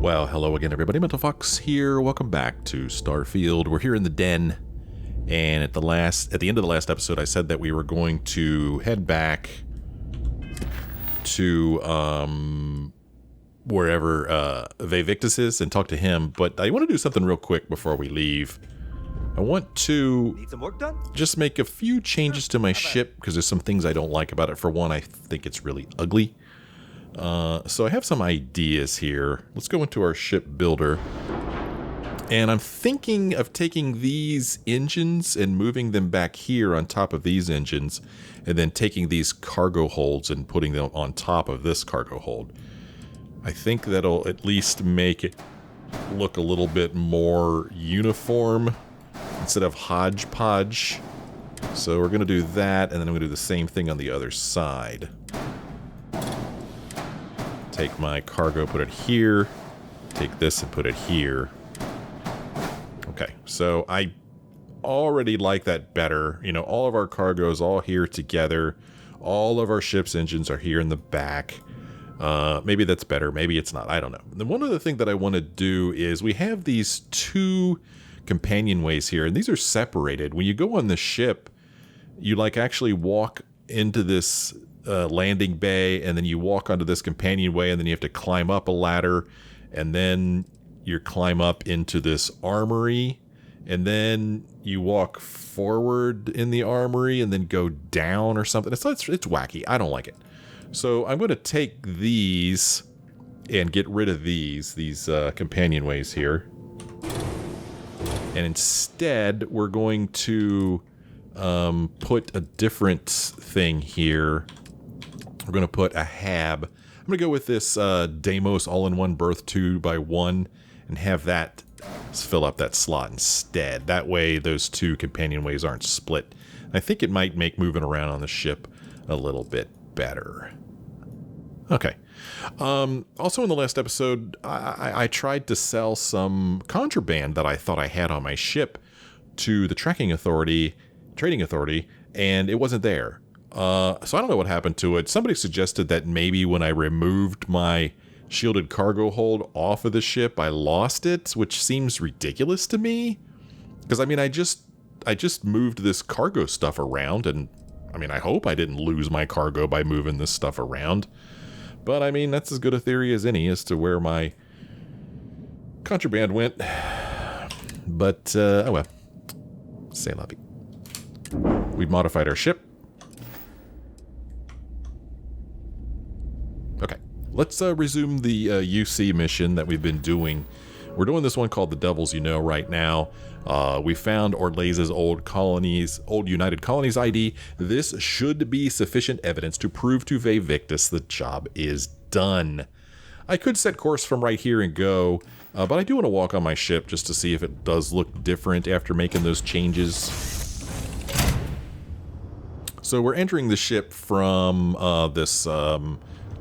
Well, hello again, everybody. Mental Fox here. Welcome back to Starfield. We're here in the den, and at the end of the last episode, I said that we were going to head back to wherever Vae Victus is and talk to him. But I want to do something real quick before we leave. I want to Need some work done? just make a few changes to my ship because there's some things I don't like about it. For one, I think it's really ugly. So I have some ideas here. Let's go into our ship builder. And I'm thinking of taking these engines and moving them back here on top of these engines, and then taking these cargo holds and putting them on top of this cargo hold. I think that'll at least make it look a little bit more uniform instead of hodgepodge. So we're going to do that, and then I'm going to do the same thing on the other side. Take my cargo, put it here. Take this and put it here. Okay, so I already like that better. You know, all of our cargo is all here together. All of our ship's engines are here in the back. Maybe that's better. Maybe it's not. I don't know. And one other thing that I want to do is we have these two companionways here, and these are separated. When you go on the ship, you like actually walk into this landing bay, and then you walk onto this companionway, and then you have to climb up a ladder, and then you climb up into this armory, and then you walk forward in the armory and then go down or something. It's wacky. I don't like it. So I'm going to take these and get rid of these companionways here, and instead we're going to put a different thing here. We're going to put a hab. I'm going to go with this Deimos all-in-one berth 2x1 and have that fill up that slot instead. That way those two companionways aren't split. I think it might make moving around on the ship a little bit better. Okay. Also in the last episode, I tried to sell some contraband that I thought I had on my ship to the trading authority, and it wasn't there. So I don't know what happened to it. Somebody suggested that maybe when I removed my shielded cargo hold off of the ship, I lost it, which seems ridiculous to me. Because, I mean, I just moved this cargo stuff around, and, I mean, I hope I didn't lose my cargo by moving this stuff around. But, I mean, that's as good a theory as any as to where my contraband went. But, oh well. C'est la vie. We've modified our ship. Okay, let's resume the UC mission that we've been doing. We're doing this one called the Devils You Know right now. We found Orlaze's old United Colonies ID. This should be sufficient evidence to prove to Vae Victus the job is done. I could set course from right here and go, but I do want to walk on my ship just to see if it does look different after making those changes. So we're entering the ship from this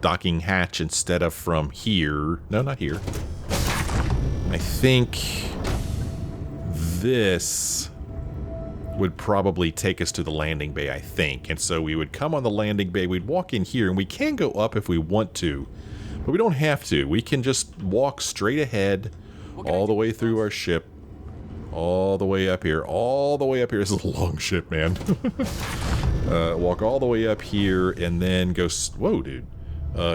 docking hatch instead of from here. No, not here. I think this would probably take us to the landing bay, I think. And so we would come on the landing bay, we'd walk in here, and we can go up if we want to, but we don't have to. We can just walk straight ahead all the way through our ship, all the way up here, all the way up here. This is a long ship, man. Walk all the way up here and then go, whoa, dude.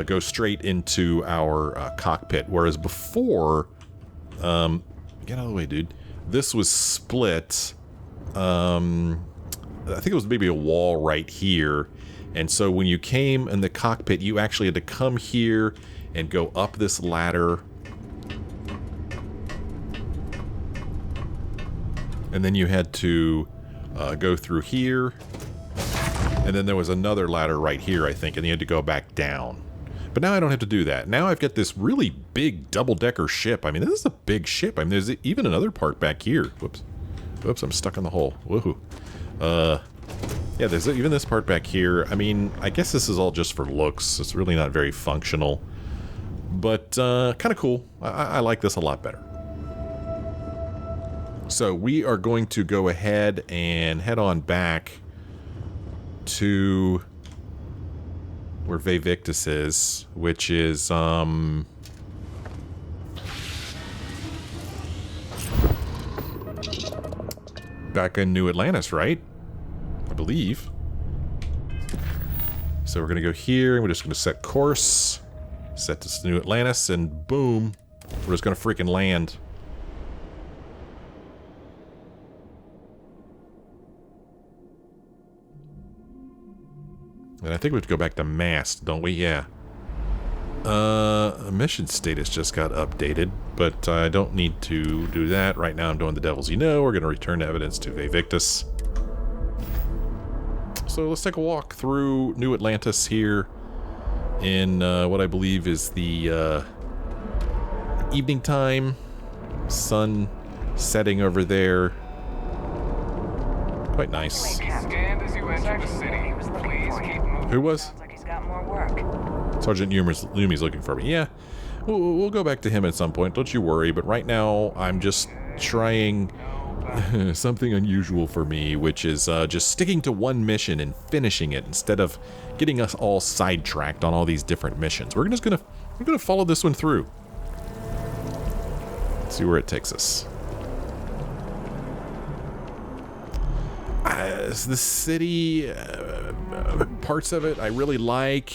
Go straight into our cockpit. Whereas before, get out of the way, dude. This was split. I think it was maybe a wall right here. And so when you came in the cockpit, you actually had to come here and go up this ladder. And then you had to go through here. And then there was another ladder right here, I think, and you had to go back down. But now I don't have to do that. Now I've got this really big double-decker ship. I mean, this is a big ship. I mean, there's even another part back here. Whoops. Whoops, I'm stuck in the hole. Woohoo. Yeah, there's even this part back here. I mean, I guess this is all just for looks. It's really not very functional. But kind of cool. I like this a lot better. So we are going to go ahead and head on back to where Vae Victus is, which is back in New Atlantis, right? I believe. So we're going to go here, and we're just going to set course. Set this to New Atlantis, and boom. We're just going to freaking land. And I think we have to go back to mast, don't we? Yeah. Mission status just got updated, but I don't need to do that. Right now I'm doing the devil's you know. We're going to return evidence to Vae Victus. So let's take a walk through New Atlantis here in what I believe is the evening time. Sun setting over there. Quite nice. Who was? Sergeant Lumi's looking for me. Yeah, we'll go back to him at some point. Don't you worry. But right now, I'm just trying something unusual for me, which is just sticking to one mission and finishing it instead of getting us all sidetracked on all these different missions. We're gonna follow this one through. Let's see where it takes us. The city, parts of it I really like.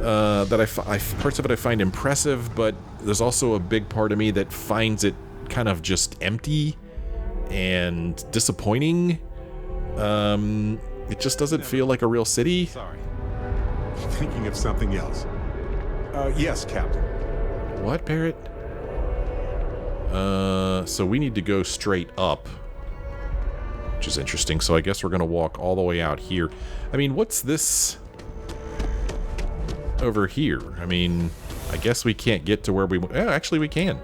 Parts of it I find impressive, but there's also a big part of me that finds it kind of just empty and disappointing. It just doesn't feel like a real city. Sorry. Thinking of something else. Yes, Captain. What, Barrett? So we need to go straight up, which is interesting. So I guess we're going to walk all the way out here. I mean, what's this over here? I mean, I guess we can't get to where we... actually, we can.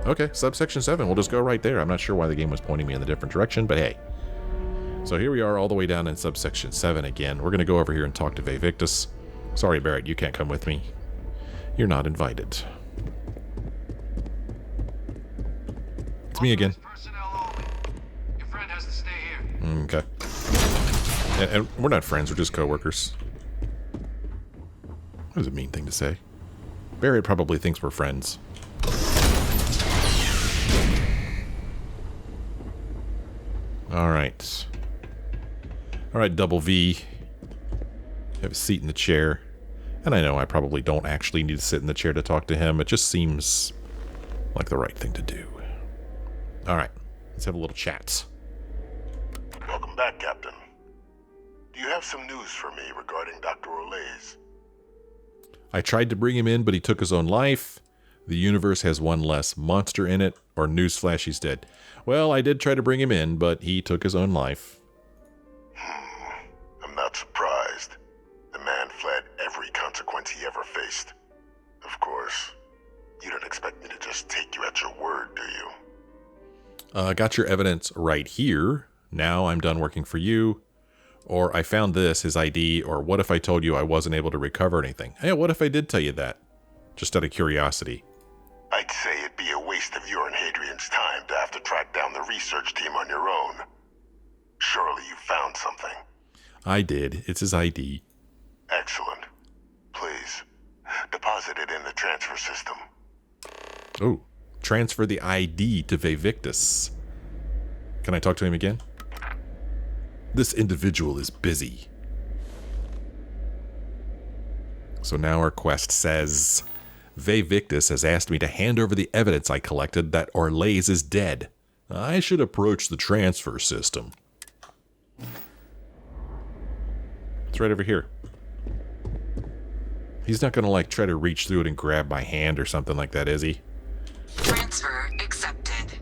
Okay, Subsection 7. We'll just go right there. I'm not sure why the game was pointing me in a different direction, but hey. So here we are all the way down in Subsection 7 again. We're going to go over here and talk to Vae Victus. Sorry, Barrett, you can't come with me. You're not invited. It's me again. Your friend has to stay here. Okay. And we're not friends, we're just co-workers. That was a mean thing to say. Barrett probably thinks we're friends. Alright. Alright, Double V. Have a seat in the chair. And I know I probably don't actually need to sit in the chair to talk to him. It just seems like the right thing to do. Alright, let's have a little chat. Welcome back, Captain. Do you have some news for me regarding Dr. Olays? I tried to bring him in, but he took his own life. The universe has one less monster in it, or newsflash, he's dead. Well, I did try to bring him in, but he took his own life. I'm not surprised. The man fled every consequence he ever faced. Of course, you don't expect me to just take you at your word, do you? Got your evidence right here. Now I'm done working for you. Or I found this, his ID, or what if I told you I wasn't able to recover anything? Hey, what if I did tell you that? Just out of curiosity. I'd say it'd be a waste of your and Hadrian's time to have to track down the research team on your own. Surely you found something. I did. It's his ID. Excellent. Please, deposit it in the transfer system. Oh, transfer the ID to Vae Victus. Can I talk to him again? This individual is busy. So now our quest says, Vae Victus has asked me to hand over the evidence I collected that Olays is dead. I should approach the transfer system. It's right over here. He's not gonna try to reach through it and grab my hand or something like that, is he? Transfer accepted.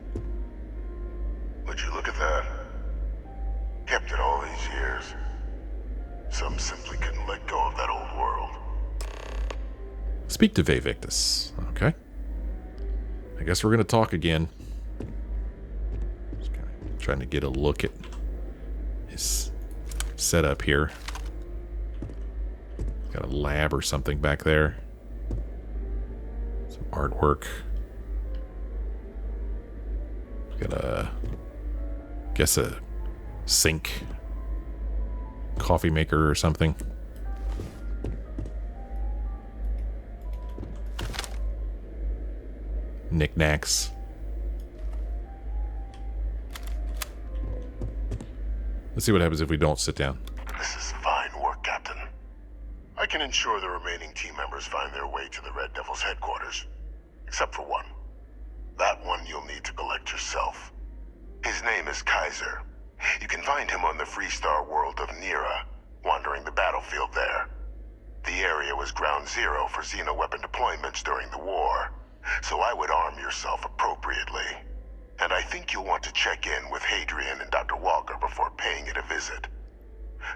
Would you look at that? Kept it all these years. Some simply couldn't let go of that old world. Speak to Vae Victus. Okay. I guess we're gonna talk again. Just kind of trying to get a look at his setup here. Got a lab or something back there. Some artwork. Got a sink. Coffee maker or something. Knickknacks. see what happens if we don't sit down. This is fine work, Captain. I can ensure the remaining team members find their way to the Red Devil's headquarters. Except for one. That one you'll need to collect yourself. His name is Kaiser. You can find him on the Freestar world of Nira, wandering the battlefield there. The area was ground zero for xenoweapon deployments during the war, so I would arm yourself appropriately. And I think you'll want to check in with Hadrian and Dr. Walker before paying it a visit.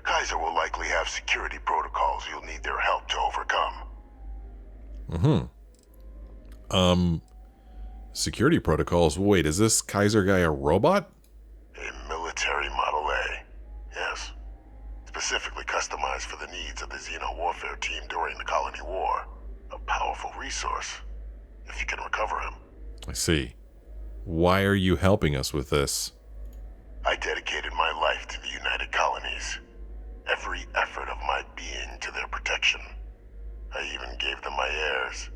Kaiser will likely have security protocols you'll need their help to overcome. Security protocols? Wait, is this Kaiser guy a robot? A military Model A, yes. Specifically customized for the needs of the Xeno warfare team during the Colony War. A powerful resource, if you can recover him. I see. Why are you helping us with this? I dedicated my life to the United Colonies. Every effort of my being to their protection. I even gave them my heirs.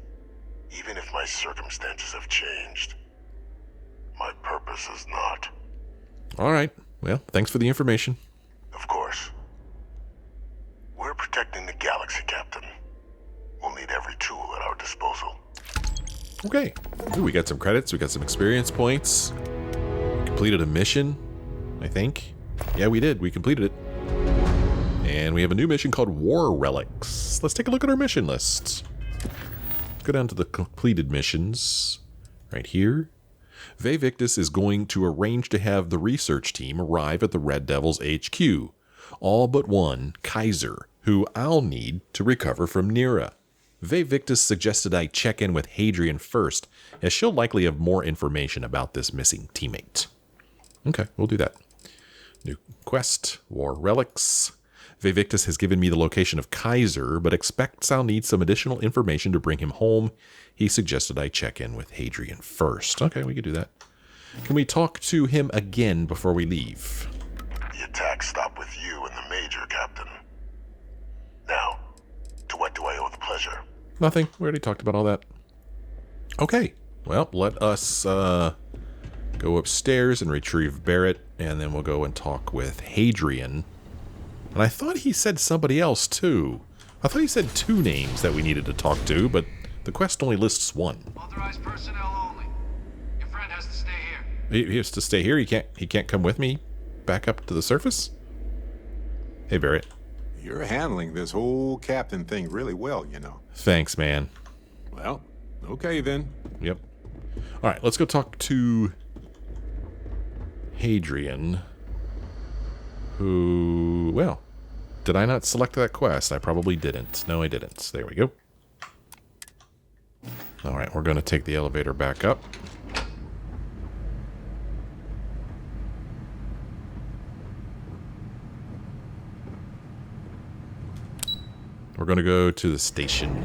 Even if my circumstances have changed, my purpose is not. All right. Well, thanks for the information. Of course. We're protecting the galaxy, Captain. We'll need every tool at our disposal. Okay. Ooh, we got some credits. We got some experience points. Completed a mission, I think. Yeah, we did. We completed it. And we have a new mission called War Relics. Let's take a look at our mission lists. Go down to the completed missions right here. Vae Victus is going to arrange to have the research team arrive at the Red Devil's HQ. All but one, Kaiser, who I'll need to recover from Nira. Vae Victus suggested I check in with Hadrian first, as she'll likely have more information about this missing teammate. Okay, we'll do that. New quest, War Relics. Vae Victus has given me the location of Kaiser, but expects I'll need some additional information to bring him home. He suggested I check in with Hadrian first. Okay, we could do that. Can we talk to him again before we leave? The attack stopped with you and the Major, Captain. Now, to what do I owe the pleasure? Nothing. We already talked about all that. Okay. Well, let us go upstairs and retrieve Barrett, and then we'll go and talk with Hadrian. And I thought he said somebody else, too. I thought he said two names that we needed to talk to, but the quest only lists one. Authorized personnel only. Your friend has to stay here. He has to stay here? He can't come with me back up to the surface? Hey, Barrett. You're handling this whole captain thing really well, you know. Thanks, man. Well, okay then. Yep. All right, let's go talk to Hadrian, who, well, did I not select that quest? I probably didn't. No, I didn't. There we go. All right, we're going to take the elevator back up. We're going to go to the station.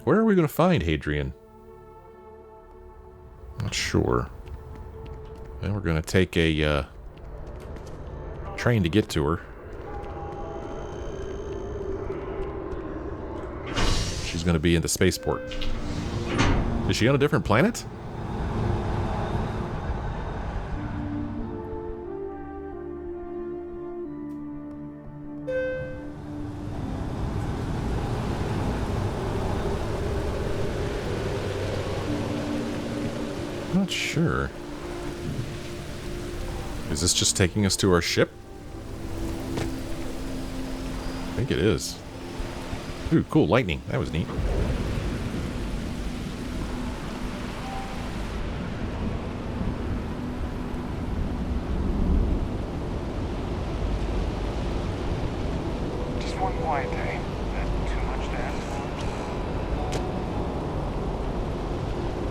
Where are we going to find Hadrian? Not sure. Then we're going to take a train to get to her. She's going to be in the spaceport. Is she on a different planet? Not sure. Is this just taking us to our ship? I think it is. Ooh, cool, lightning. That was neat. Just one quiet day. That too much to ask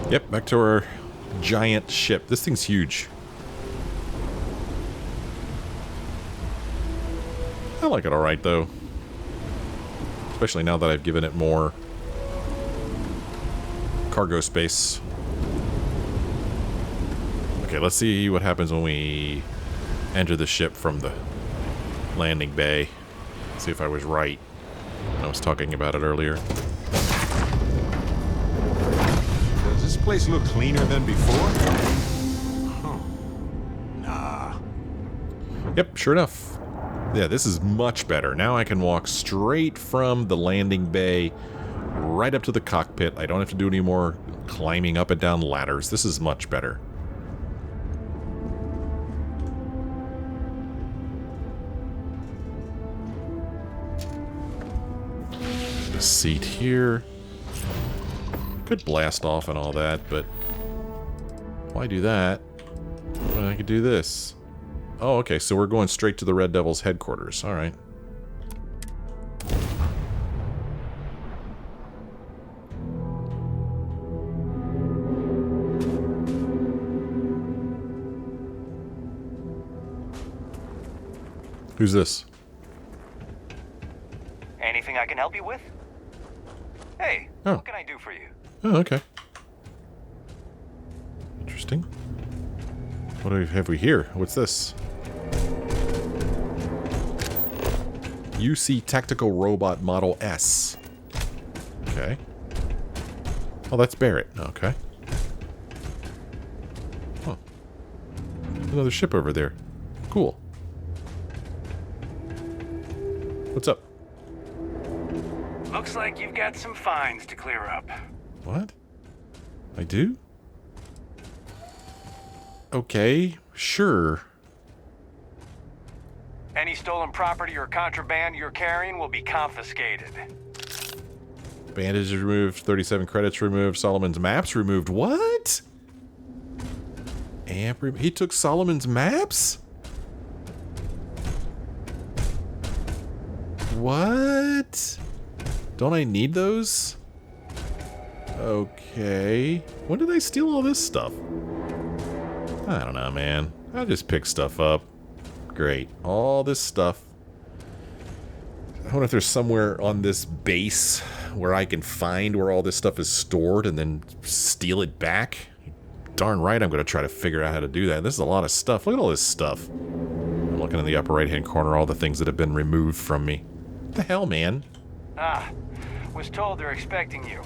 for? Yep, back to our giant ship. This thing's huge. I like it alright, though. Especially now that I've given it more cargo space. Okay, let's see what happens when we enter the ship from the landing bay. See if I was right. I was talking about it earlier. Does this place look cleaner than before? Huh. Nah. Yep, sure enough. Yeah, this is much better. Now I can walk straight from the landing bay right up to the cockpit. I don't have to do any more climbing up and down ladders. This is much better. The seat here. Could blast off and all that, but why do that when I could do this? Oh, okay, so we're going straight to the Red Devil's headquarters. All right. Who's this? Anything I can help you with? Hey, Oh. what can I do for you? Oh, okay. Interesting. What have we here? What's this? UC Tactical Robot Model S. Okay. Oh, that's Barrett. Okay. Huh. Another ship over there. Cool. What's up? Looks like you've got some fines to clear up. What? I do? Okay, sure. Any stolen property or contraband you're carrying will be confiscated. Bandage removed, 37 credits removed, Solomon's maps removed. What? He took Solomon's maps? What? Don't I need those? Okay. When did I steal all this stuff? I don't know, man. I'll just pick stuff up. Great. All this stuff. I wonder if there's somewhere on this base where I can find where all this stuff is stored and then steal it back. Darn right I'm going to try to figure out how to do that. This is a lot of stuff. Look at all this stuff. I'm looking in the upper right-hand corner, all the things that have been removed from me. What the hell, man? Ah, was told they're expecting you.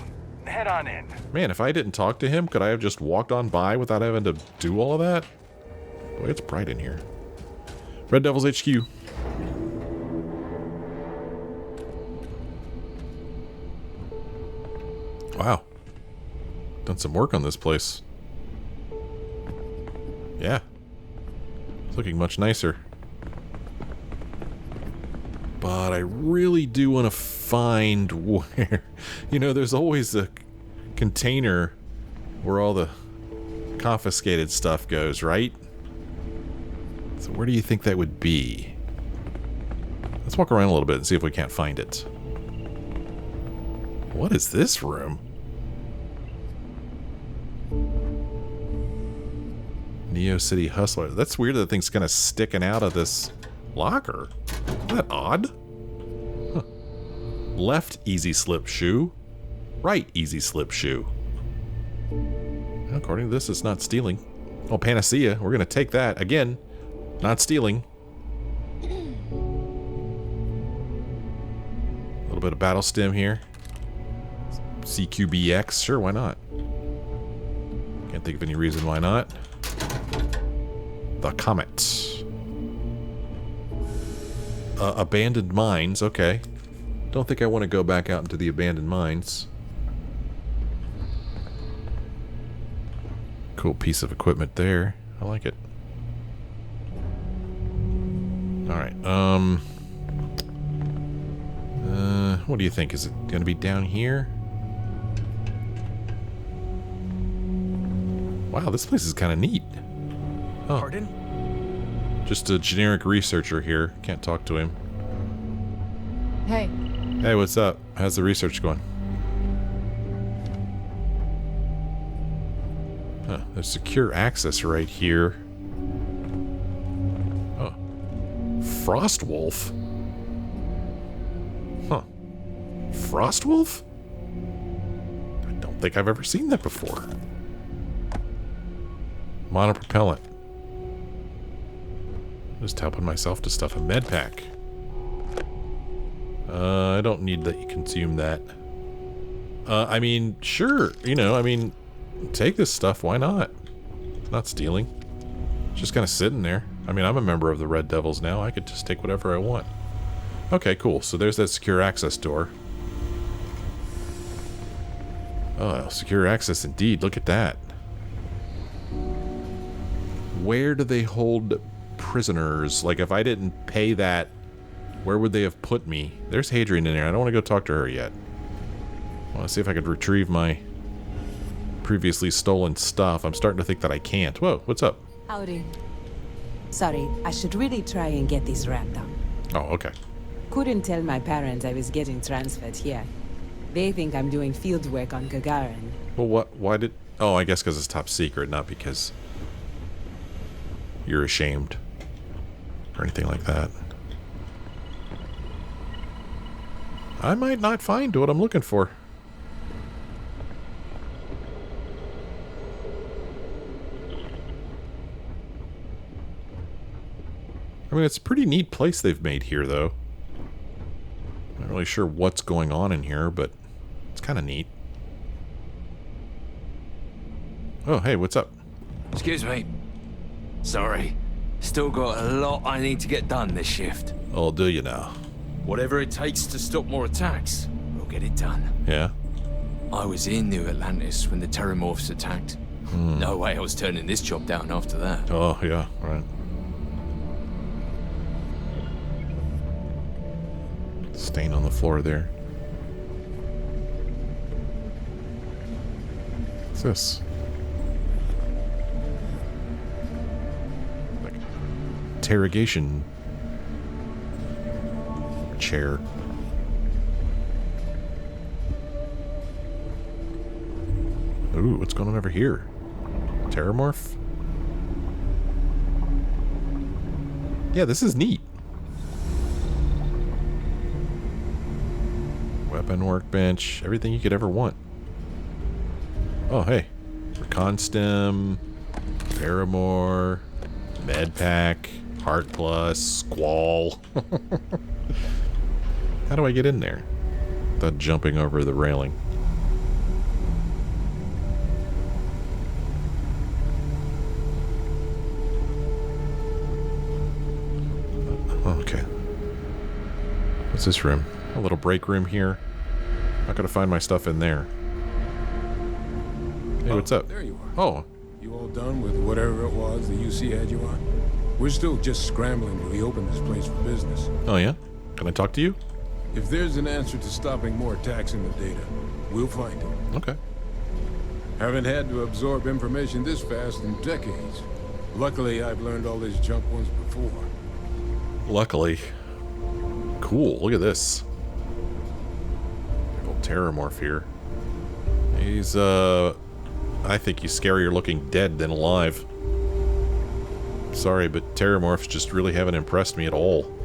Head on in. Man, if I didn't talk to him, could I have just walked on by without having to do all of that? Boy, it's bright in here. Red Devil's HQ. Wow. Done some work on this place. Yeah. It's looking much nicer. But I really do want to find where... You know, there's always a container where all the confiscated stuff goes, right? So where do you think that would be? Let's walk around a little bit and see if we can't find it. What is this room? Neo City Hustler. That's weird that thing's kind of sticking out of this locker. Isn't that odd? Huh. Left easy slip shoe. Right easy slip shoe. According to this, it's not stealing. Oh, Panacea. We're going to take that. Again, not stealing. A little bit of battle stim here. CQBX. Sure, why not? Can't think of any reason why not. The Comet. Abandoned mines. Okay. Don't think I want to go back out into the abandoned mines. Cool piece of equipment there. I like it. Alright, what do you think? Is it going to be down here? Wow, this place is kind of neat. Oh. Pardon? Just a generic researcher here. Can't talk to him. Hey. Hey, what's up? How's the research going? Huh, there's secure access right here. Oh. Frostwolf? Huh. Frostwolf? I don't think I've ever seen that before. Monopropellant. Just helping myself to stuff a med pack. I don't need that you consume that. I mean, sure. You know, I mean, take this stuff. Why not? Not stealing. Just kind of sitting there. I mean, I'm a member of the Red Devils now. I could just take whatever I want. Okay, cool. So there's that secure access door. Oh, secure access indeed. Look at that. Where do they hold prisoners? Like, if I didn't pay that, where would they have put me? There's Hadrian in there. I don't want to go talk to her yet. I want to see if I could retrieve my previously stolen stuff. I'm starting to think that I can't. Whoa, what's up? Howdy. Sorry, I should really try and get this wrapped up. Oh, okay. Couldn't tell my parents I was getting transferred here. They think I'm doing field work on Gagarin. Well, what? Why did... Oh, I guess because it's top secret, not because you're ashamed or anything like that. I might not find what I'm looking for. I mean, it's a pretty neat place they've made here, though. Not really sure what's going on in here, but it's kind of neat. Oh, hey, what's up? Excuse me. Sorry. Still got a lot I need to get done this shift. Oh, do you now? Whatever it takes to stop more attacks, we'll get it done. Yeah? I was in New Atlantis when the Terramorphs attacked. No way I was turning this job down after that. Oh, yeah, right. Stain on the floor there. What's this? Like interrogation chair. Ooh, what's going on over here? Terramorph? Yeah, this is neat. Weapon workbench, everything you could ever want. Oh, hey. Recon stem, Paramore, med pack, Heart Plus, Squall. How do I get in there? Without jumping over the railing. Okay. What's this room? A little break room here. Not gonna find my stuff in there. Hey, what's up? There you are. Oh, You all done with whatever it was the UC had you on? We're still just scrambling to reopen this place for business. oh yeah? Can I talk to you? If there's an answer to stopping more attacks in the data, we'll find it. Okay. Haven't had to absorb information this fast in decades. Luckily, I've learned all this junk once before. Luckily. Cool, look at this. Big old Terramorph here. He's, I think he's scarier looking dead than alive. Sorry, but Terramorphs just really haven't impressed me at all.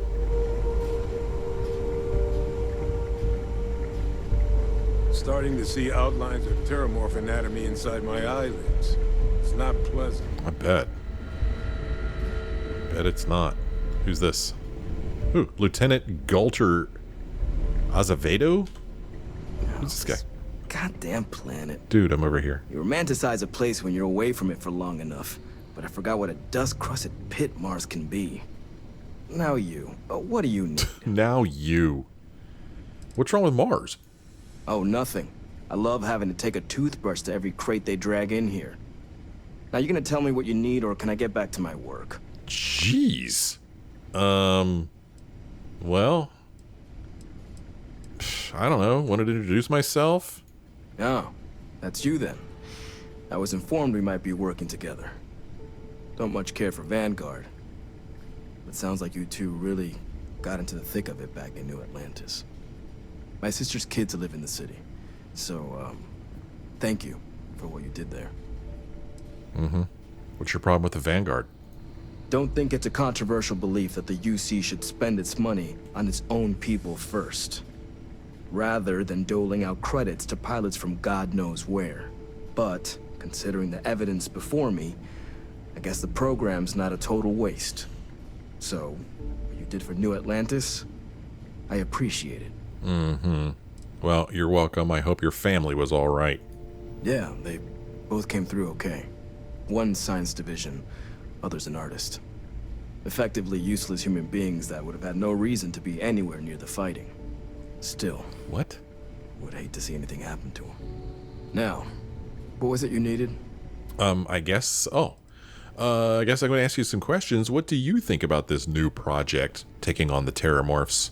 Starting to see outlines of Terramorph anatomy inside my eyelids. It's not pleasant. I bet. Bet it's not. Who's this? Ooh, Lieutenant Galter Azevedo? Who's this guy? Goddamn planet. Dude, I'm over here. You romanticize a place when you're away from it for long enough, but I forgot what a dust-crusted pit Mars can be. Now you. What do you need? Now you. What's wrong with Mars? Oh, nothing. I love having to take a toothbrush to every crate they drag in here. Now you gonna tell me what you need, or can I get back to my work? Jeez. Well, I don't know. Wanted to introduce myself? Oh, that's you then. I was informed we might be working together. Don't much care for Vanguard. But sounds like you two really got into the thick of it back in New Atlantis. My sister's kids live in the city. So, thank you for what you did there. Mm-hmm. What's your problem with the Vanguard? Don't think it's a controversial belief that the UC should spend its money on its own people first, rather than doling out credits to pilots from God knows where. But, considering the evidence before me, I guess the program's not a total waste. So, what you did for New Atlantis, I appreciate it. Mm-hmm. Well, you're welcome. I hope your family was all right. Yeah, they both came through okay. One science division, other's an artist. Effectively useless human beings that would have had no reason to be anywhere near the fighting. Still, What? would hate to see anything happen to them. Now, what was it you needed? I guess. I guess I'm going to ask you some questions. What do you think about this new project taking on the Terramorphs?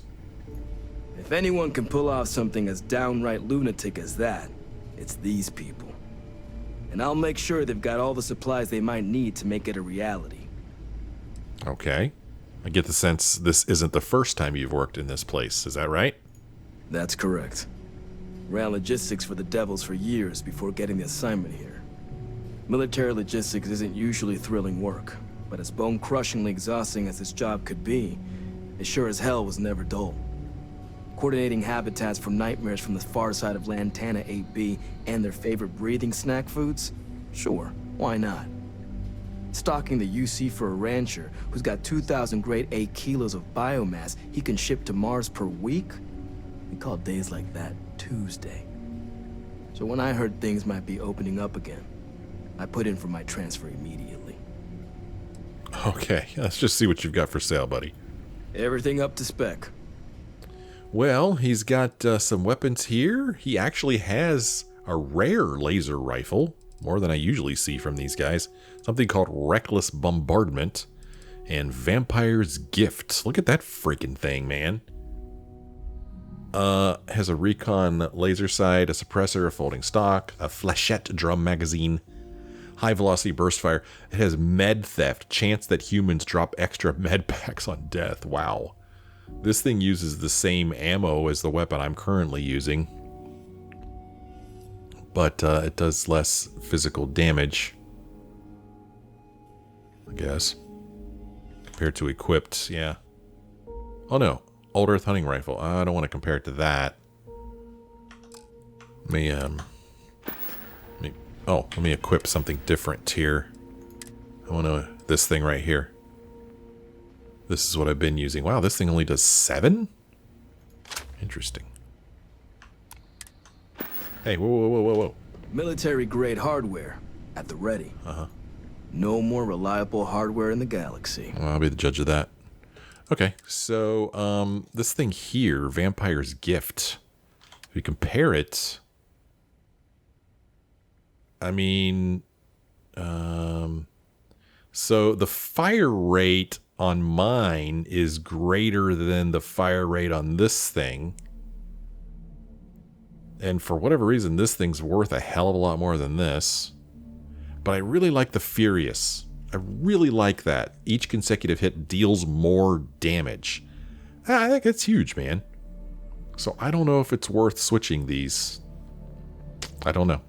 If anyone can pull off something as downright lunatic as that, it's these people. And I'll make sure they've got all the supplies they might need to make it a reality. Okay. I get the sense this isn't the first time you've worked in this place. Is that right? That's correct. Ran logistics for the Devils for years before getting the assignment here. Military logistics isn't usually thrilling work, but as bone-crushingly exhausting as this job could be, it sure as hell was never dull. Coordinating habitats for nightmares from the far side of Lantana 8B and their favorite breathing snack foods? Sure, why not? Stocking the UC for a rancher who's got 2,000 grade A kilos of biomass he can ship to Mars per week? We call days like that Tuesday. So when I heard things might be opening up again, I put in for my transfer immediately. Okay, let's just see what you've got for sale, buddy. Everything up to spec. Well, he's got some weapons here. He actually has a rare laser rifle, more than I usually see from these guys. Something called Reckless Bombardment and Vampire's Gift. Look at that freaking thing, man. Has a recon laser sight, a suppressor, a folding stock, a flechette drum magazine, high velocity burst fire. It has med theft, chance that humans drop extra med packs on death. Wow. This thing uses the same ammo as the weapon I'm currently using, but it does less physical damage, I guess, compared to equipped. Yeah. Oh no, Old Earth hunting rifle. I don't want to compare it to that. Let me equip something different here. I want to this thing right here. This is what I've been using. Wow, this thing only does 7? Interesting. Hey, whoa. Military-grade hardware at the ready. Uh-huh. No more reliable hardware in the galaxy. Well, I'll be the judge of that. Okay, so this thing here, Vampire's Gift. If we compare it, I mean, so the fire rate on mine is greater than the fire rate on this thing. And for whatever reason, this thing's worth a hell of a lot more than this. But I really like the Furious. I really like that. Each consecutive hit deals more damage. I think it's huge, man. So I don't know if it's worth switching these. I don't know.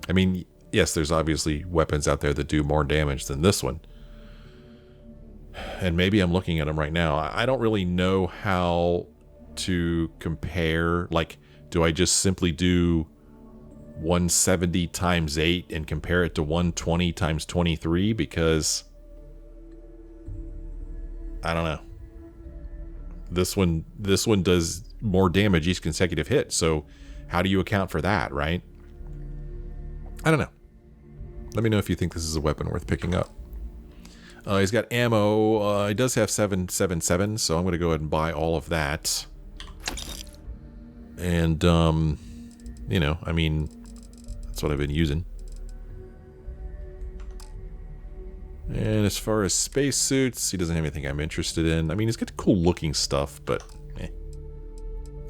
I mean, yes, there's obviously weapons out there that do more damage than this one. And maybe I'm looking at them right now. I don't really know how to compare. Like, do I just simply do 170 times 8 and compare it to 120 times 23? Because I don't know. This one does more damage each consecutive hit. So how do you account for that, right? I don't know. Let me know if you think this is a weapon worth picking up. He's got ammo. He does have 777, so I'm going to go ahead and buy all of that. And, you know, I mean, that's what I've been using. And as far as spacesuits, he doesn't have anything I'm interested in. I mean, he's got cool looking stuff, but eh.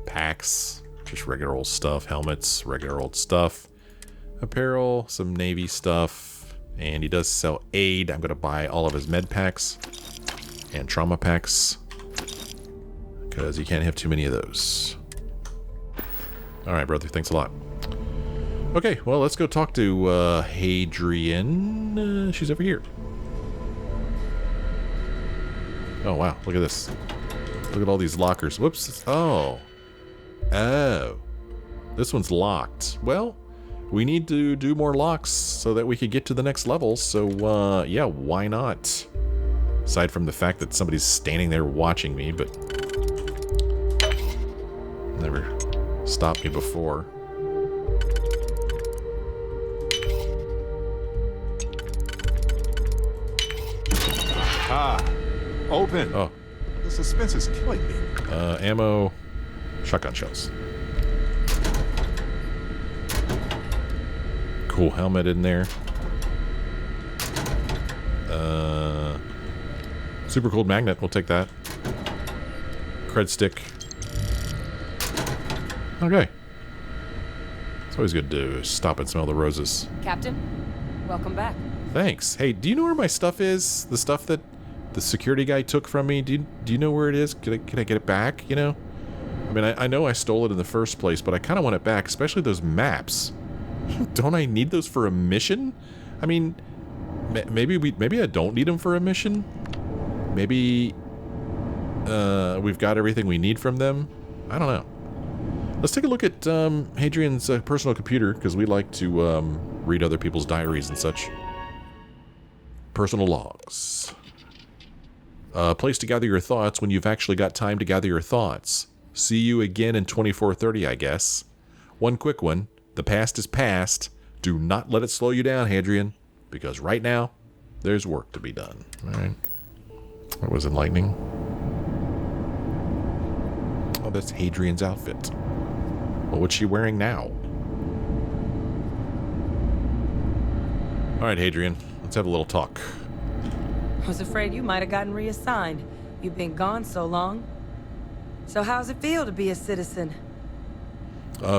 Packs, just regular old stuff. Helmets, regular old stuff. Apparel, some Navy stuff. And he does sell aid. I'm going to buy all of his med packs and trauma packs, because you can't have too many of those. All right, brother. Thanks a lot. Okay, well, let's go talk to Hadrian. She's over here. Oh, wow. Look at this. Look at all these lockers. Whoops. Oh. This one's locked. Well, we need to do more locks so that we could get to the next level. So, yeah, why not? Aside from the fact that somebody's standing there watching me, but never stopped me before. Ah, Open. Oh. The suspense is killing me. Ammo. Shotgun shells. Cool helmet in there. Super cold magnet. We'll take that. Cred stick. Okay. It's always good to stop and smell the roses. Captain, welcome back. Thanks. Hey, do you know where my stuff is? The stuff that the security guy took from me? Do you know where it is? Can I get it back, you know? I mean, I know I stole it in the first place, but I kind of want it back, especially those maps. Don't I need those for a mission? I mean, maybe I don't need them for a mission. Maybe we've got everything we need from them. I don't know. Let's take a look at Hadrian's personal computer, because we like to read other people's diaries and such. Personal logs. Place to gather your thoughts when you've actually got time to gather your thoughts. See you again in 2430, I guess. One quick one. The past is past. Do not let it slow you down, Hadrian, because right now, there's work to be done. All right. That was enlightening. Oh, that's Hadrian's outfit. Well, what's she wearing now? All right, Hadrian, let's have a little talk. I was afraid you might have gotten reassigned. You've been gone so long. So how's it feel to be a citizen?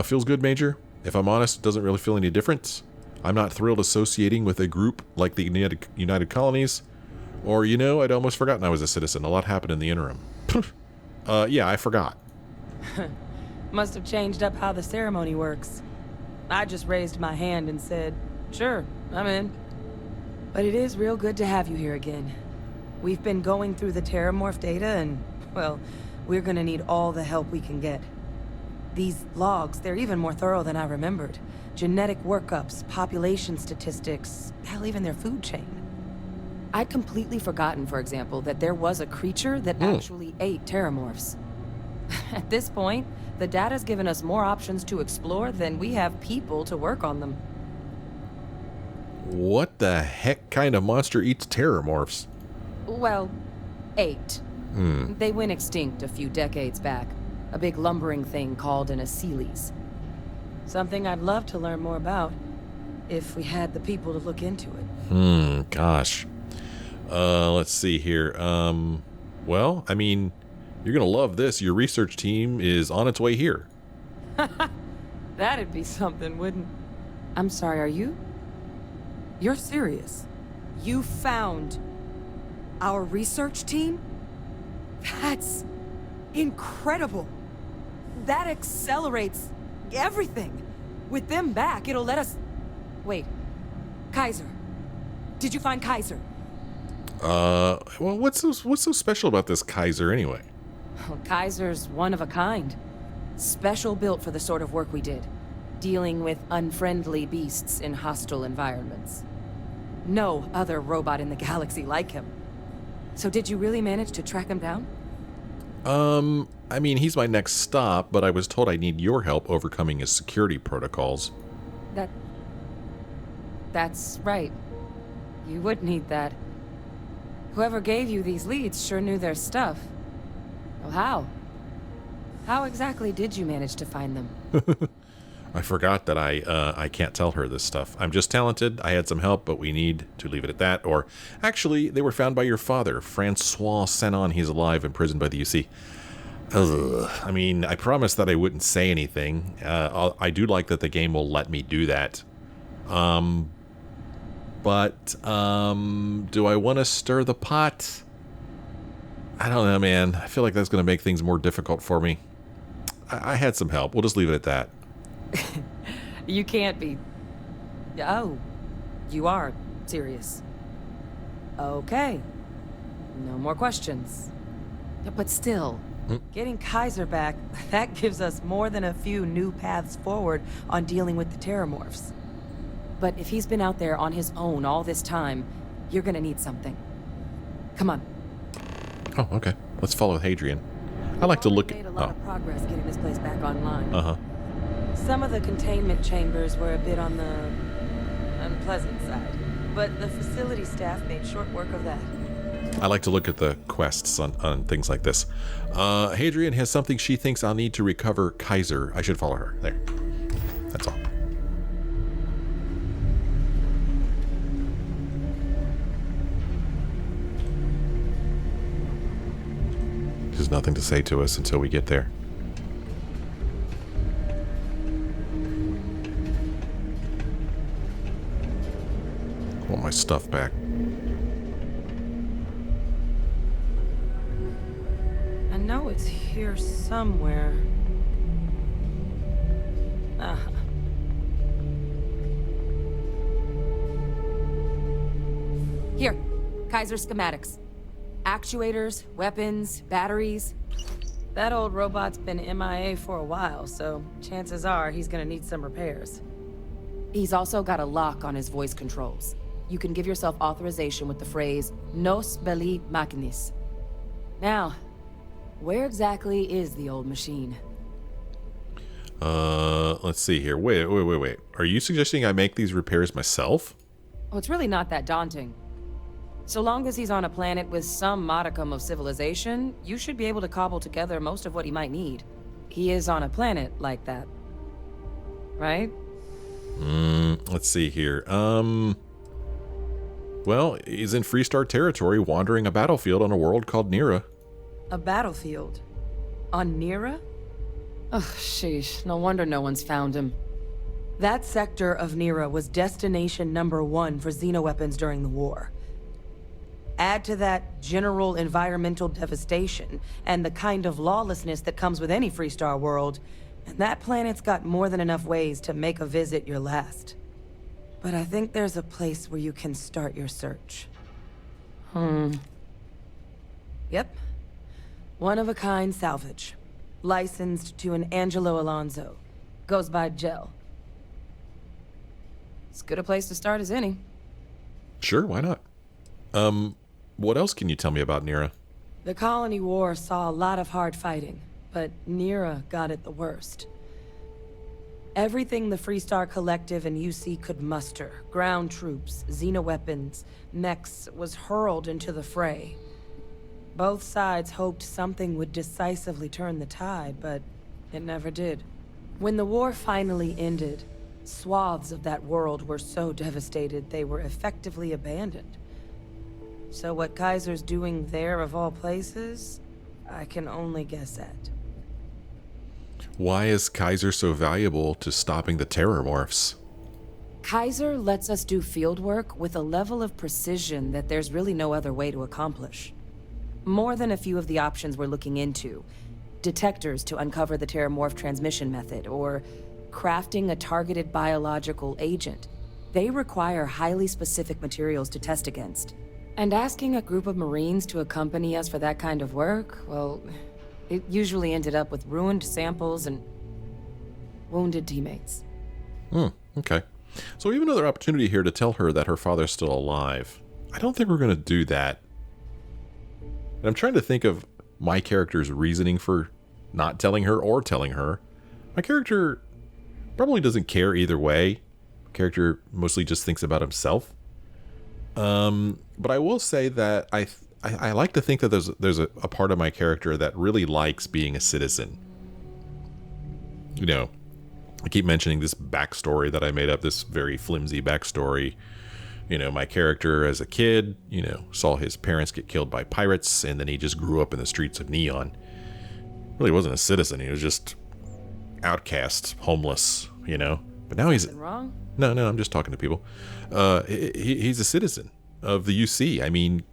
Feels good, Major. If I'm honest, it doesn't really feel any different. I'm not thrilled associating with a group like the United Colonies. Or, you know, I'd almost forgotten I was a citizen. A lot happened in the interim. Yeah, I forgot. Must have changed up how the ceremony works. I just raised my hand and said, sure, I'm in. But it is real good to have you here again. We've been going through the Terramorph data and, well, we're gonna need all the help we can get. These logs, they're even more thorough than I remembered. Genetic workups, population statistics, hell, even their food chain. I'd completely forgotten, for example, that there was a creature that actually ate Terramorphs. At this point, the data's given us more options to explore than we have people to work on them. What the heck kind of monster eats Terramorphs? Well, 8. They went extinct a few decades back. A big lumbering thing called an Aceles. Something I'd love to learn more about, if we had the people to look into it. Gosh. Let's see here. Well, I mean, you're gonna love this. Your research team is on its way here. That'd be something, wouldn't... I'm sorry, are you? You're serious? You found our research team? That's incredible. That accelerates everything. With them back, it'll let us... Wait. Kaiser. Did you find Kaiser? Well, what's so special about this Kaiser anyway? Well, Kaiser's one of a kind. Special built for the sort of work we did. Dealing with unfriendly beasts in hostile environments. No other robot in the galaxy like him. So did you really manage to track him down? I mean, he's my next stop, but I was told I need your help overcoming his security protocols. That's right. You would need that. Whoever gave you these leads sure knew their stuff. Well, how? How exactly did you manage to find them? I forgot that I can't tell her this stuff. I'm just talented, I had some help, but we need to leave it at that. Or, actually, they were found by your father, Francois Senon. He's alive, imprisoned by the UC. Ugh. I mean, I promised that I wouldn't say anything. I do like that the game will let me do that. But do I want to stir the pot? I don't know, man. I feel like that's going to make things more difficult for me. I had some help. We'll just leave it at that. You can't be... Oh, you are serious. Okay. No more questions. But still, getting Kaiser back, that gives us more than a few new paths forward on dealing with the Terramorphs. But if he's been out there on his own all this time, you're gonna need something. Come on. Oh, okay. Let's follow Hadrian. I like to look at... We've made a lot of progress getting this place back online. Uh-huh. Some of the containment chambers were a bit on the unpleasant side, but the facility staff made short work of that. I like to look at the quests on things like this. Hadrian has something she thinks I'll need to recover Kaiser. I should follow her. There. That's all. There's nothing to say to us until we get there. I want my stuff back. I know it's here somewhere. Uh-huh. Here, Kaiser schematics. Actuators, weapons, batteries. That old robot's been MIA for a while, so chances are he's gonna need some repairs. He's also got a lock on his voice controls. You can give yourself authorization with the phrase, Nos belli machinis. Now, where exactly is the old machine? Let's see here. Wait. Are you suggesting I make these repairs myself? Oh, it's really not that daunting. So long as he's on a planet with some modicum of civilization, you should be able to cobble together most of what he might need. He is on a planet like that. Right? Let's see here. Well, he's in Freestar territory, wandering a battlefield on a world called Nera. A battlefield? On Nera? Ugh, sheesh. No wonder no one's found him. That sector of Nera was destination #1 for xenoweapons during the war. Add to that general environmental devastation and the kind of lawlessness that comes with any Freestar world, and that planet's got more than enough ways to make a visit your last. But I think there's a place where you can start your search. Yep. One-of-a-kind salvage. Licensed to an Angelo Alonso. Goes by Gel. As good a place to start as any. Sure, why not? What else can you tell me about Nera? The Colony War saw a lot of hard fighting, but Nera got it the worst. Everything the Freestar Collective and UC could muster, ground troops, xenoweapons, mechs, was hurled into the fray. Both sides hoped something would decisively turn the tide, but it never did. When the war finally ended, swaths of that world were so devastated they were effectively abandoned. So what Kaiser's doing there of all places, I can only guess at. Why is Kaiser so valuable to stopping the terrormorphs? Kaiser lets us do field work with a level of precision that there's really no other way to accomplish. More than a few of the options we're looking into. Detectors to uncover the terramorph transmission method, or crafting a targeted biological agent. They require highly specific materials to test against. And asking a group of Marines to accompany us for that kind of work, well, it usually ended up with ruined samples and wounded teammates. Okay. So we have another opportunity here to tell her that her father's still alive. I don't think we're going to do that. And I'm trying to think of my character's reasoning for not telling her or telling her. My character probably doesn't care either way. My character mostly just thinks about himself. But I will say that I like to think that there's a part of my character that really likes being a citizen. You know, I keep mentioning this backstory that I made up, this very flimsy backstory. You know, my character as a kid, you know, saw his parents get killed by pirates, and then he just grew up in the streets of Neon. Really wasn't a citizen, he was just outcast, homeless, you know. But now he's... Something wrong? No, I'm just talking to people. He's a citizen of the UC. I mean,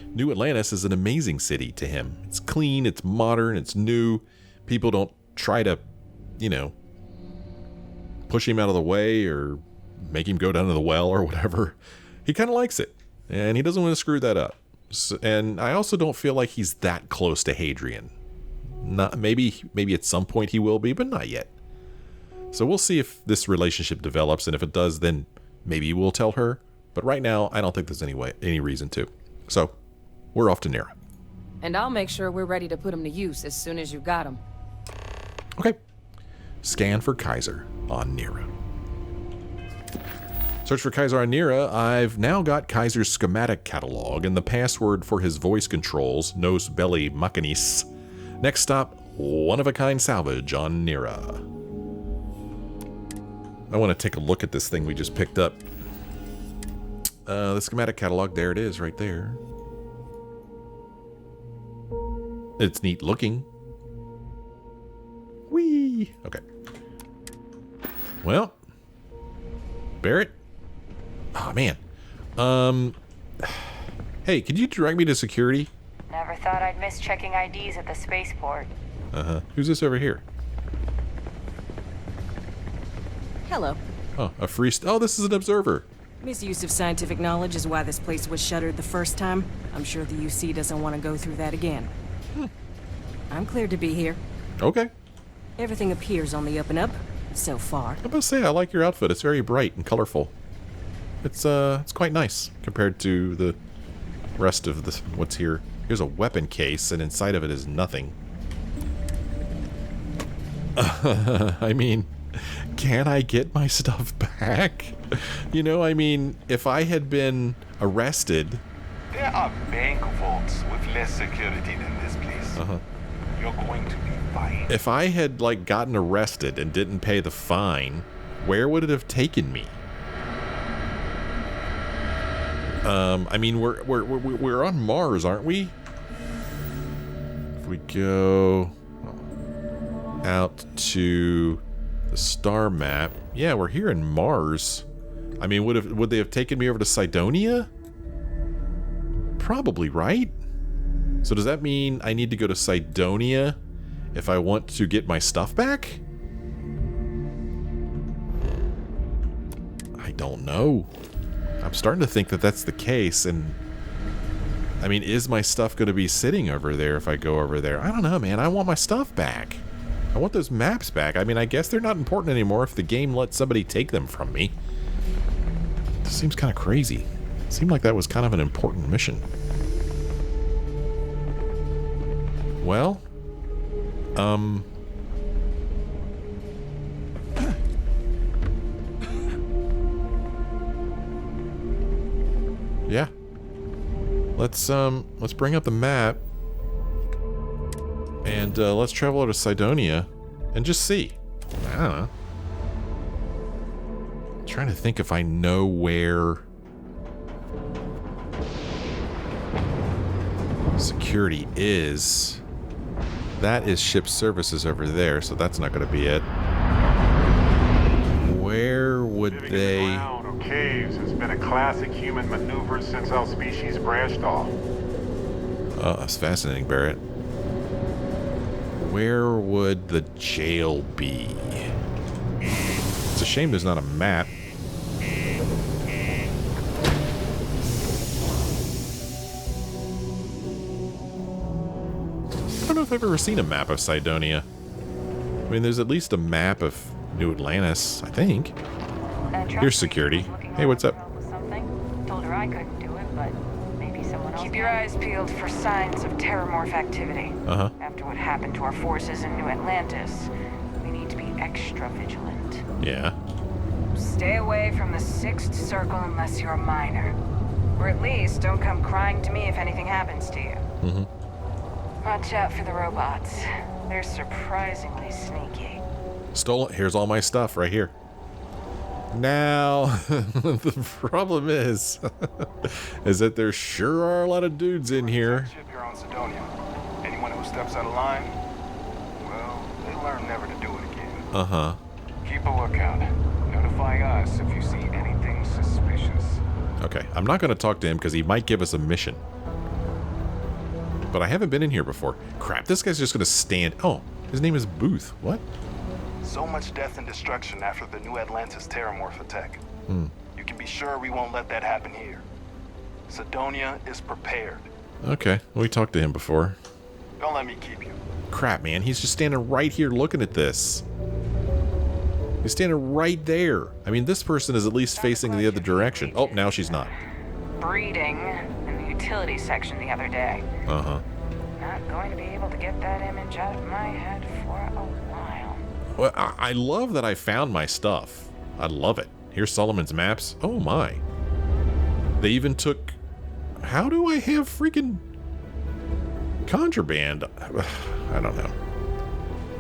New Atlantis is an amazing city to him. It's clean, it's modern, it's new. People don't try to, you know, push him out of the way or make him go down to the well or whatever. He kind of likes it, and he doesn't want to screw that up. So, and I also don't feel like he's that close to Hadrian. Not maybe at some point he will be, but not yet. So we'll see if this relationship develops, and if it does, then maybe we'll tell her. But right now, I don't think there's any reason to. So, we're off to Nera. And I'll make sure we're ready to put him to use as soon as you've got him. Okay. Scan for Kaiser on Nera. Search for Kaiser on Nira. I've now got Kaiser's schematic catalog and the password for his voice controls, Nos Belli Machinis. Next stop, one-of-a-kind salvage on Nira. I want to take a look at this thing we just picked up. The schematic catalog, there it is, right there. It's neat looking. Whee! Okay. Well, Barrett? Oh, man. Hey, could you direct me to security? Never thought I'd miss checking IDs at the spaceport. Uh-huh. Who's this over here? Hello. Oh, a free... oh, this is an observer. Misuse of scientific knowledge is why this place was shuttered the first time. I'm sure the UC doesn't want to go through that again. I'm cleared to be here. Okay. Everything appears on the up and up, so far. I'm about to say, I like your outfit. It's very bright and colorful. It's quite nice compared to the rest of the what's here. Here's a weapon case, and inside of it is nothing. I mean, can I get my stuff back? You know, I mean, if I had been arrested... There are bank vaults with less security than this place. Uh-huh. You're going to be fine. If I had, like, gotten arrested and didn't pay the fine, where would it have taken me? I mean, we're on Mars, aren't we? If we go out to the star map, yeah, we're here in Mars. I mean, would they have taken me over to Cydonia? Probably, right? So does that mean I need to go to Cydonia if I want to get my stuff back? I don't know. I'm starting to think that that's the case, and I mean, is my stuff going to be sitting over there if I go over there? I don't know, man. I want my stuff back. I want those maps back. I mean, I guess they're not important anymore if the game lets somebody take them from me. This seems kind of crazy. It seemed like that was kind of an important mission. Well, yeah. Let's bring up the map and let's travel over to Cydonia and just see. I don't know. I'm trying to think if I know where security is. That is ship services over there, so that's not going to be it. Where would they... Ground or caves has been a classic human maneuver since our species branched off. Oh, that's fascinating, Barrett. Where would the jail be? It's a shame there's not a map. I don't know if I've ever seen a map of Cydonia. I mean, there's at least a map of New Atlantis, I think. Here's security. Hey, what's up? Told her I couldn't do it, but maybe someone else. Keep your eyes peeled for signs of terramorph activity. Uh-huh. After what happened to our forces in New Atlantis, we need to be extra vigilant. Yeah. Stay away from the Sixth Circle unless you're a minor. Or at least don't come crying to me if anything happens to you. Mm-hmm. Watch out for the robots. They're surprisingly sneaky. Stolen. Here's all my stuff right here. Now, the problem is that there sure are a lot of dudes in here. Ship here on Cydonia. Anyone who steps out of line, well, they learn never to do it again. Uh-huh. Keep a lookout. Notify us if you see anything suspicious. Okay, I'm not going to talk to him because he might give us a mission. But I haven't been in here before. Crap, this guy's just going to stand... Oh, his name is Booth. What? So much death and destruction after the New Atlantis terramorph attack. You can be sure we won't let that happen here. Cydonia is prepared. Okay, we talked to him before. Don't let me keep you. Crap, man, he's just standing right here looking at this. He's standing right there. I mean, this person is at least facing the other direction. Oh, now she's not. Breeding in the utilities section the other day. Uh-huh. Not going to be able to get that image out of my head for a while. Well, I love that I found my stuff. I love it. Here's Solomon's maps. Oh my. They even took... How do I have freaking contraband? I don't know.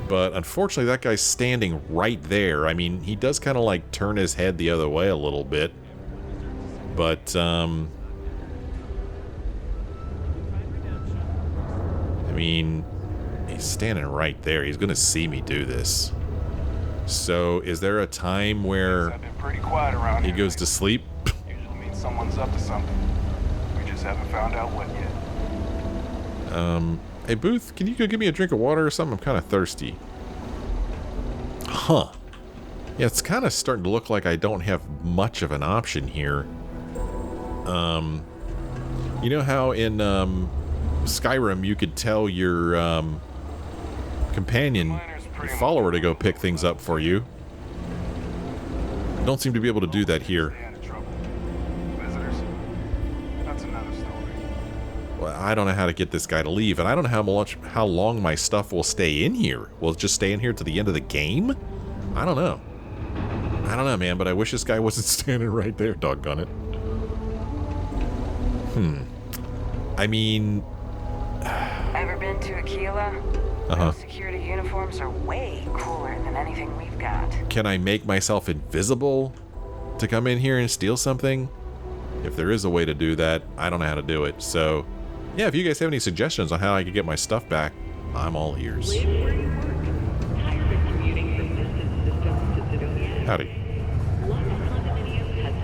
But unfortunately, that guy's standing right there. I mean, he does kind of like turn his head the other way a little bit. But, I mean, he's standing right there. He's going to see me do this. So, is there a time where I've been pretty quiet around he here goes to sleep? Usually means someone's up to something. We just haven't found out what yet. Hey, Booth, can you go give me a drink of water or something? I'm kind of thirsty. Huh. Yeah, it's kind of starting to look like I don't have much of an option here. You know how in Skyrim you could tell your companion, your follower, to go pick things up for you? Don't seem to be able to do that here. Visitors? That's another story. Well, I don't know how to get this guy to leave, and I don't know how long my stuff will stay in here. Will it just stay in here to the end of the game? I don't know. I don't know, man, but I wish this guy wasn't standing right there, doggone it. I mean... Ever been to Aquila? Those security uniforms are way cooler than anything we've got. Can I make myself invisible to come in here and steal something? If there is a way to do that, I don't know how to do it. So, yeah, if you guys have any suggestions on how I can get my stuff back, I'm all ears. Howdy.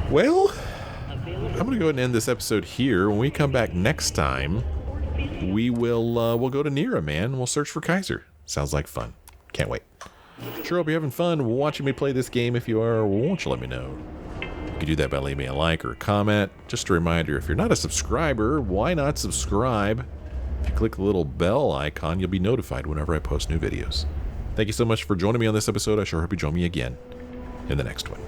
Well, I'm going to go ahead and end this episode here. When we come back next time, we'll go to Nira, man. We'll search for Kaiser. Sounds like fun. Can't wait. Sure hope you're having fun watching me play this game. If you are, won't you let me know? You can do that by leaving me a like or a comment. Just a reminder, if you're not a subscriber, why not subscribe? If you click the little bell icon, you'll be notified whenever I post new videos. Thank you so much for joining me on this episode. I sure hope you join me again in the next one.